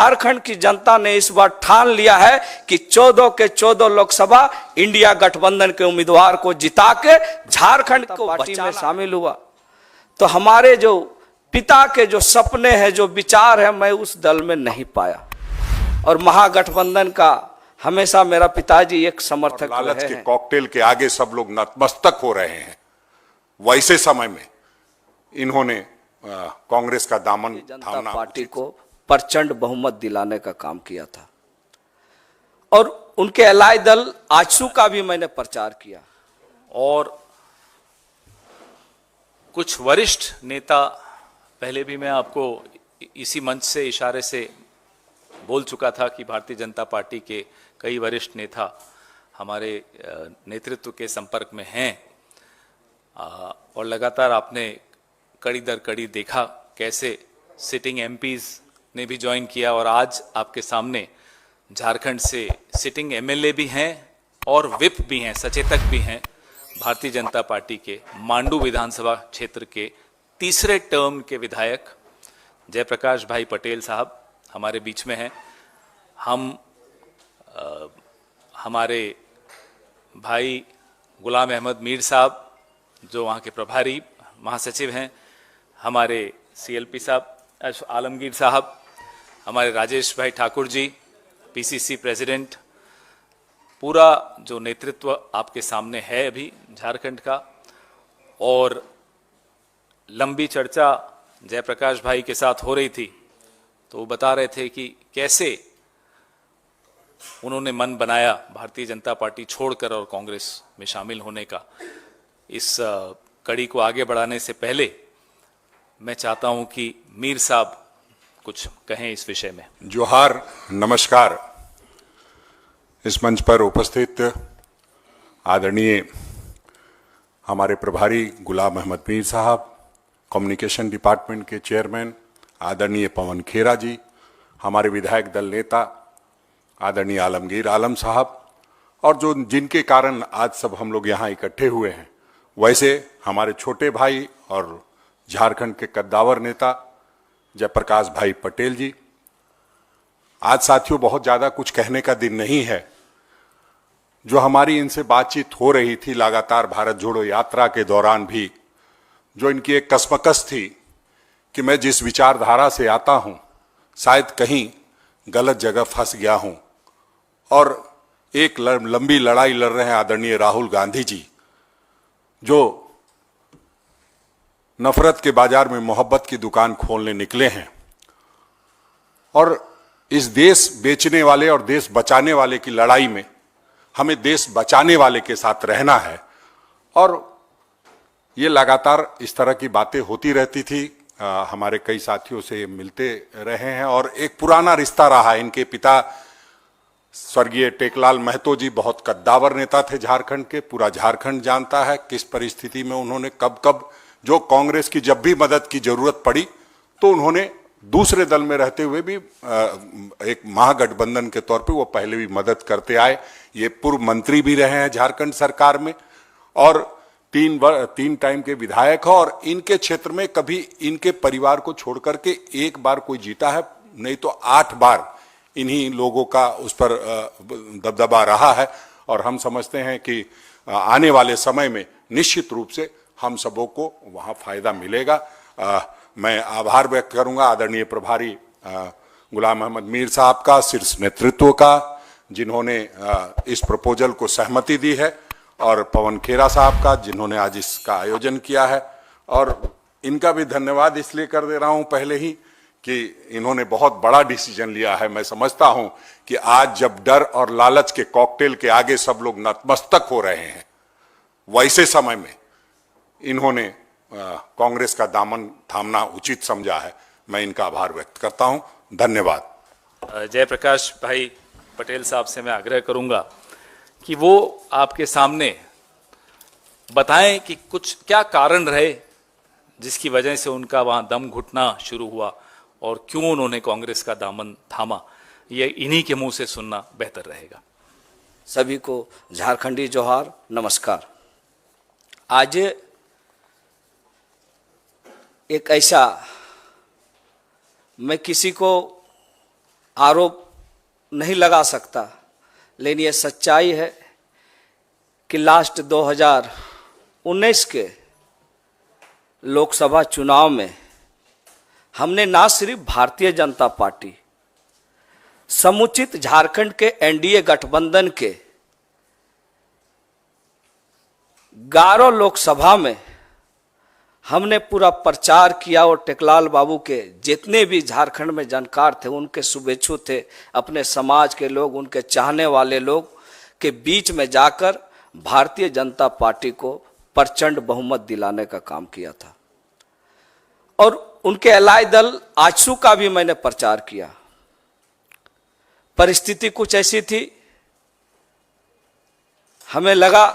झारखंड की जनता ने इस बार ठान लिया है कि 14 के 14 लोकसभा इंडिया गठबंधन के उम्मीदवार को जिता के झारखंड को पार्टी में शामिल हुआ। तो हमारे जो पिता के जो सपने हैं, जो विचार है, मैं उस दल में नहीं पाया। और महागठबंधन का हमेशा मेरा पिताजी एक समर्थक रहे हैं। लालच के कॉकटेल के आगे सब लोग नतमस्तक हो रहे हैं। वैसे समय में इन्होंने कांग्रेस का दामन थामना, पार्टी को प्रचंड बहुमत दिलाने का काम किया था। और उनके एलाय दल आजसू का भी मैंने प्रचार किया। और कुछ वरिष्ठ नेता, पहले भी मैं आपको इसी मंच से इशारे से बोल चुका था कि भारतीय जनता पार्टी के कई वरिष्ठ नेता हमारे नेतृत्व के संपर्क में हैं। और लगातार आपने कड़ी दर कड़ी देखा कैसे सिटिंग एमपीज ने भी ज्वाइन किया। और आज आपके सामने झारखंड से सिटिंग एमएलए भी हैं और विप भी हैं, सचेतक भी हैं। भारतीय जनता पार्टी के मांडू विधानसभा क्षेत्र के तीसरे टर्म के विधायक जयप्रकाश भाई पटेल साहब हमारे बीच में हैं। हमारे भाई गुलाम अहमद मीर साहब जो वहाँ के प्रभारी महासचिव हैं, हमारे सीएलपी साहब आलमगीर साहब, हमारे राजेश भाई ठाकुर जी पीसीसी प्रेसिडेंट, पूरा जो नेतृत्व आपके सामने है अभी झारखंड का। और लंबी चर्चा जयप्रकाश भाई के साथ हो रही थी तो वो बता रहे थे कि कैसे उन्होंने मन बनाया भारतीय जनता पार्टी छोड़कर और कांग्रेस में शामिल होने का। इस कड़ी को आगे बढ़ाने से पहले मैं चाहता हूं कि मीर साहब कुछ कहें इस विषय में। जोहार, नमस्कार। इस मंच पर उपस्थित आदरणीय हमारे प्रभारी गुलाम अहमद मीर साहब, कम्युनिकेशन डिपार्टमेंट के चेयरमैन आदरणीय पवन खेरा जी, हमारे विधायक दल नेता आदरणीय आलमगीर आलम साहब, और जो जिनके कारण आज सब हम लोग यहाँ इकट्ठे हुए हैं, वैसे हमारे छोटे भाई और झारखंड के कद्दावर नेता जयप्रकाश भाई पटेल जी। आज साथियों बहुत ज़्यादा कुछ कहने का दिन नहीं है। जो हमारी इनसे बातचीत हो रही थी लगातार भारत जोड़ो यात्रा के दौरान भी, जो इनकी एक कसमकस थी कि मैं जिस विचारधारा से आता हूं शायद कहीं गलत जगह फंस गया हूं। और एक लंबी लड़ाई लड़ रहे हैं आदरणीय राहुल गांधी जी, जो नफरत के बाजार में मोहब्बत की दुकान खोलने निकले हैं। और इस देश बेचने वाले और देश बचाने वाले की लड़ाई में हमें देश बचाने वाले के साथ रहना है। और ये लगातार इस तरह की बातें होती रहती थी। हमारे कई साथियों से मिलते रहे हैं और एक पुराना रिश्ता रहा है। इनके पिता स्वर्गीय टेकलाल महतो जी बहुत कद्दावर नेता थे झारखंड के। पूरा झारखंड जानता है किस परिस्थिति में उन्होंने कब कब जो कांग्रेस की जब भी मदद की जरूरत पड़ी तो उन्होंने दूसरे दल में रहते हुए भी एक महागठबंधन के तौर पे वो पहले भी मदद करते आए। ये पूर्व मंत्री भी रहे हैं झारखंड सरकार में और तीन टाइम के विधायक हैं। और इनके क्षेत्र में कभी इनके परिवार को छोड़ करके एक बार कोई जीता है, नहीं तो 8 बार इन्हीं लोगों का उस पर दबदबा रहा है। और हम समझते हैं कि आने वाले समय में निश्चित रूप से हम सबों को वहाँ फायदा मिलेगा। मैं आभार व्यक्त करूंगा आदरणीय प्रभारी गुलाम अहमद मीर साहब का, शीर्ष नेतृत्व का, जिन्होंने इस प्रपोजल को सहमति दी है, और पवन खेरा साहब का जिन्होंने आज इसका आयोजन किया है। और इनका भी धन्यवाद इसलिए कर दे रहा हूं पहले ही कि इन्होंने बहुत बड़ा डिसीजन लिया है। मैं समझता हूं कि आज जब डर और लालच के कॉकटेल के आगे सब लोग नतमस्तक हो रहे हैं, वैसे समय में इन्होंने कांग्रेस का दामन थामना उचित समझा है। मैं इनका आभार व्यक्त करता हूं। धन्यवाद। जयप्रकाश भाई पटेल साहब से मैं आग्रह करूंगा कि वो आपके सामने बताएं कि कुछ क्या कारण रहे जिसकी वजह से उनका वहां दम घुटना शुरू हुआ और क्यों उन्होंने कांग्रेस का दामन थामा। ये इन्हीं के मुंह से सुनना बेहतर रहेगा। सभी को झारखंडी जोहार, नमस्कार। आज एक ऐसा, मैं किसी को आरोप नहीं लगा सकता, लेकिन ये सच्चाई है कि लास्ट 2019 के लोकसभा चुनाव में हमने ना सिर्फ भारतीय जनता पार्टी, समुचित झारखंड के एनडीए गठबंधन के 11 लोकसभा में हमने पूरा प्रचार किया और टेकलाल बाबू के जितने भी झारखंड में जानकार थे, उनके शुभेच्छु थे, अपने समाज के लोग, उनके चाहने वाले लोग के बीच में जाकर भारतीय जनता पार्टी को प्रचंड बहुमत दिलाने का काम किया था। और उनके अलाय दल आजसू का भी मैंने प्रचार किया। परिस्थिति कुछ ऐसी थी, हमें लगा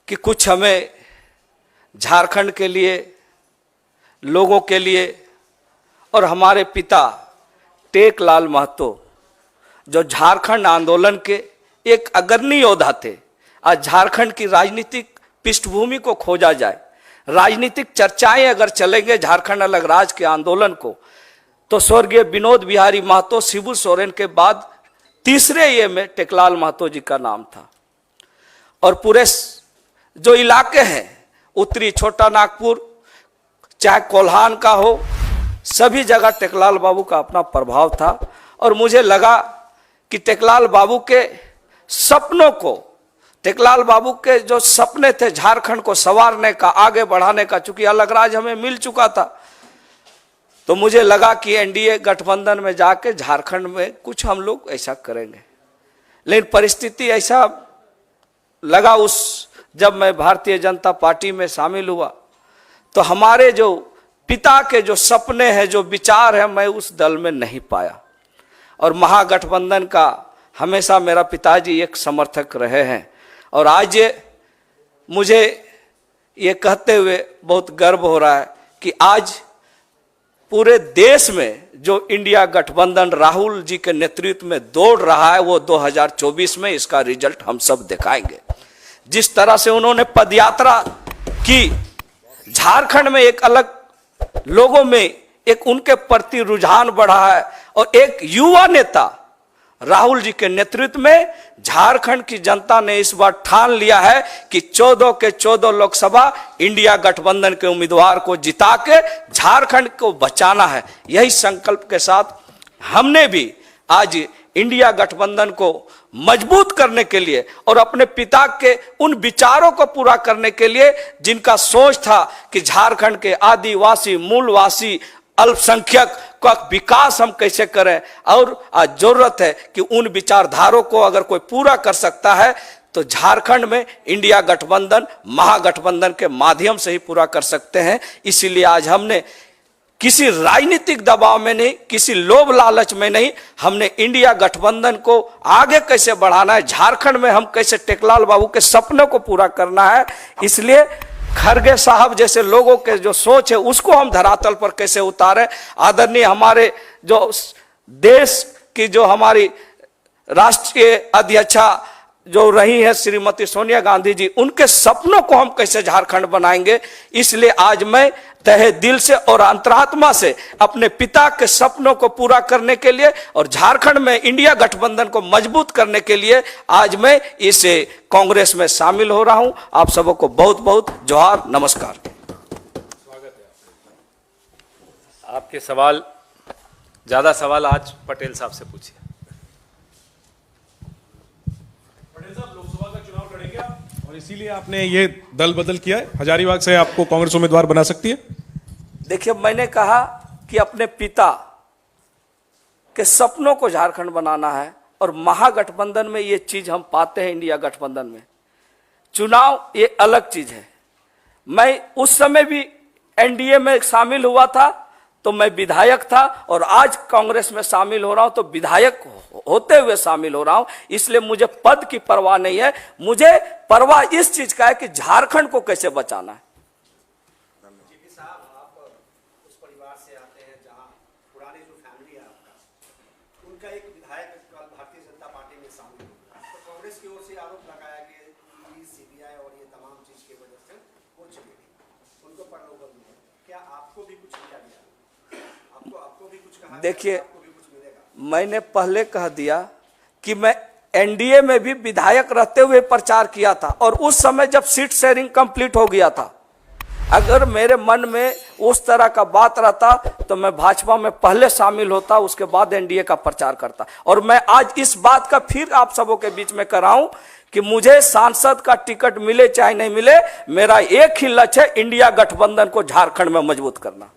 कि कुछ हमें झारखंड के लिए, लोगों के लिए, और हमारे पिता टेकलाल महतो जो झारखंड आंदोलन के एक अग्रणी योद्धा थे, आज झारखंड की राजनीतिक पृष्ठभूमि को खोजा जाए, राजनीतिक चर्चाएं अगर चलेंगे झारखंड अलग राज्य के आंदोलन को, तो स्वर्गीय विनोद बिहारी महतो, शिबू सोरेन के बाद तीसरे ये में टेकलाल महतो जी का नाम था। और पूरे जो इलाके हैं, उत्तरी छोटा नागपुर, चाहे कोल्हान का हो, सभी जगह टेकलाल बाबू का अपना प्रभाव था। और मुझे लगा कि टेकलाल बाबू के सपनों को, टेकलाल बाबू के जो सपने थे झारखंड को संवारने का, आगे बढ़ाने का, चूंकि अलग राज्य हमें मिल चुका था, तो मुझे लगा कि एनडीए गठबंधन में जाके झारखंड में कुछ हम लोग ऐसा करेंगे। लेकिन परिस्थिति ऐसा लगा, उस जब मैं भारतीय जनता पार्टी में शामिल हुआ, तो हमारे जो पिता के जो सपने हैं, जो विचार है, मैं उस दल में नहीं पाया। और महागठबंधन का हमेशा मेरा पिताजी एक समर्थक रहे हैं। और आज मुझे ये कहते हुए बहुत गर्व हो रहा है कि आज पूरे देश में जो इंडिया गठबंधन राहुल जी के नेतृत्व में दौड़ रहा है, वो 2024 में इसका रिजल्ट हम सब दिखाएंगे। जिस तरह से उन्होंने पदयात्रा की, झारखंड में एक अलग, लोगों में एक उनके प्रति रुझान बढ़ा है। और एक युवा नेता राहुल जी के नेतृत्व में झारखंड की जनता ने इस बार ठान लिया है कि 14 के 14 लोकसभा इंडिया गठबंधन के उम्मीदवार को जिता के झारखंड को बचाना है। यही संकल्प के साथ हमने भी आज इंडिया गठबंधन को मजबूत करने के लिए और अपने पिता के उन विचारों को पूरा करने के लिए, जिनका सोच था कि झारखंड के आदिवासी, मूलवासी, अल्पसंख्यक का विकास हम कैसे करें, और आज जरूरत है कि उन विचारधारों को अगर कोई पूरा कर सकता है तो झारखंड में इंडिया गठबंधन, महागठबंधन के माध्यम से ही पूरा कर सकते हैं। इसीलिए आज हमने किसी राजनीतिक दबाव में नहीं, किसी लोभ लालच में नहीं, हमने इंडिया गठबंधन को आगे कैसे बढ़ाना है, झारखंड में हम कैसे टेकलाल बाबू के सपनों को पूरा करना है, इसलिए खरगे साहब जैसे लोगों के जो सोच है उसको हम धरातल पर कैसे उतारें। आदरणीय हमारे जो देश की जो हमारी राष्ट्रीय अध्यक्षा जो रही है श्रीमती सोनिया गांधी जी, उनके सपनों को हम कैसे झारखंड बनाएंगे। इसलिए आज मैं तहे दिल से और अंतरात्मा से अपने पिता के सपनों को पूरा करने के लिए और झारखंड में इंडिया गठबंधन को मजबूत करने के लिए आज मैं इस कांग्रेस में शामिल हो रहा हूं। आप सबको बहुत बहुत जोहार, नमस्कार। स्वागत है आपके सवाल, ज्यादा सवाल आज पटेल साहब से पूछिए। पटेल साहब, लोकसभा का चुनाव लड़ेंगे आप, और इसीलिए आपने ये दल बदल किया है, हजारीबाग से आपको कांग्रेस उम्मीदवार बना सकती है? देखिए, मैंने कहा कि अपने पिता के सपनों को झारखंड बनाना है, और महागठबंधन में ये चीज हम पाते हैं। इंडिया गठबंधन में चुनाव ये अलग चीज है। मैं उस समय भी एनडीए में शामिल हुआ था तो मैं विधायक था, और आज कांग्रेस में शामिल हो रहा हूं तो विधायक होते हुए शामिल हो रहा हूं। इसलिए मुझे पद की परवाह नहीं है, मुझे परवाह इस चीज का है कि झारखंड को कैसे बचाना है। देखिए, मैंने पहले कह दिया कि मैं एनडीए में भी विधायक रहते हुए प्रचार किया था और उस समय जब सीट शेयरिंग कंप्लीट हो गया था। अगर मेरे मन में उस तरह का बात रहता तो मैं भाजपा में पहले शामिल होता, उसके बाद एनडीए का प्रचार करता। और मैं आज इस बात का फिर आप सबों के बीच में कर रहा हूं कि मुझे सांसद का टिकट मिले चाहे नहीं मिले, मेरा एक ही लक्ष्य है, इंडिया गठबंधन को झारखंड में मजबूत करना।